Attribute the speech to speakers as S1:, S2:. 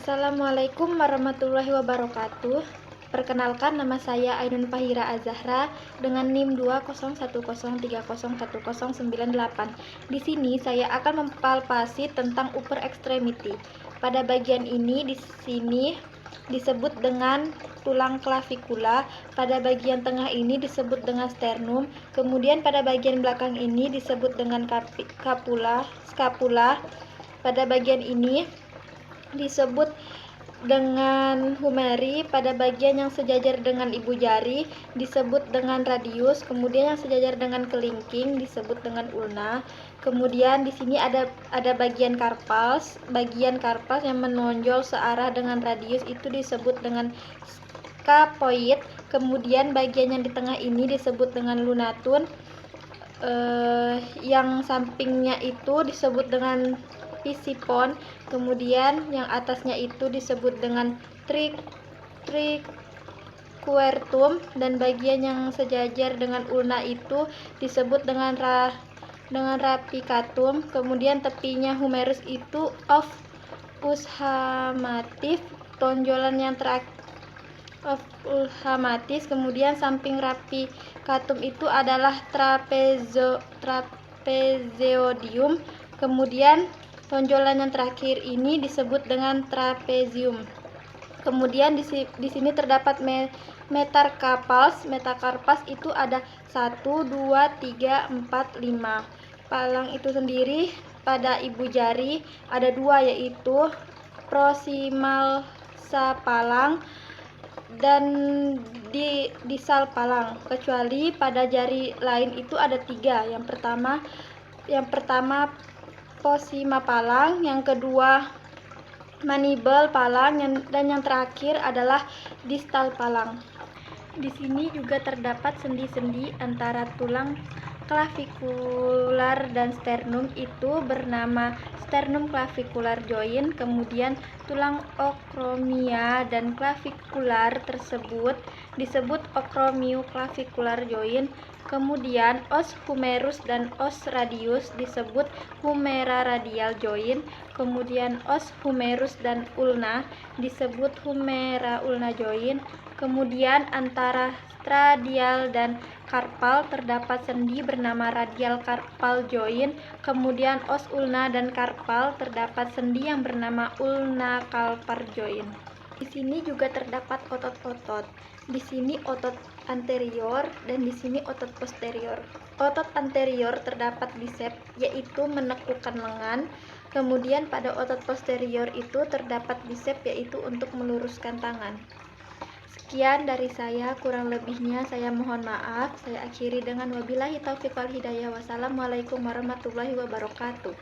S1: Assalamualaikum warahmatullahi wabarakatuh. Perkenalkan, nama saya Ainun Fahira Azahra dengan NIM 20103010198. Di sini saya akan mempalpasi tentang upper extremity. Pada bagian ini di sini disebut dengan tulang klavikula, pada bagian tengah ini disebut dengan sternum, kemudian pada bagian belakang ini disebut dengan scapula. Pada bagian ini disebut dengan humeri, pada bagian yang sejajar dengan ibu jari disebut dengan radius, kemudian yang sejajar dengan kelingking disebut dengan ulna. Kemudian di sini ada bagian karpals yang menonjol searah dengan radius itu disebut dengan scapoid. Kemudian bagian yang di tengah ini disebut dengan lunatun. Yang sampingnya itu disebut dengan pisipon, kemudian yang atasnya itu disebut dengan triquetum, dan bagian yang sejajar dengan ulna itu disebut dengan rapicatum. Kemudian tepinya humerus itu ushamatif, tonjolan yang ulhamatis. Kemudian samping rapicatum itu adalah trapezoidum. Kemudian tonjolan yang terakhir ini disebut dengan trapezium. Kemudian di sini terdapat metacarpals. Metacarpals itu ada 1, 2, 3, 4, 5. Palang itu sendiri pada ibu jari ada 2, yaitu proximal palang dan disal palang, kecuali pada jari lain itu ada 3. Yang pertama proxima palang, yang kedua mandible palang, dan yang terakhir adalah distal palang. Di sini juga terdapat sendi-sendi antara tulang clavikular dan sternum itu bernama sternum clavicular joint. Kemudian tulang okromia dan clavikular tersebut disebut okromio-clavicular joint. Kemudian os humerus dan os radius disebut humera radial joint. Kemudian os humerus dan ulna disebut humera ulna joint. Kemudian antara radial dan karpal terdapat sendi bernama radial karpal joint. Kemudian os ulna dan karpal terdapat sendi yang bernama ulna karpal joint. Di sini juga terdapat otot-otot. Di sini otot anterior dan di sini otot posterior. Otot anterior terdapat biceps, yaitu menekukan lengan. Kemudian pada otot posterior itu terdapat biceps, yaitu untuk meluruskan tangan. Sekian dari saya, kurang lebihnya saya mohon maaf. Saya akhiri dengan wabillahi taufiq wal hidayah. Wassalamualaikum warahmatullahi wabarakatuh.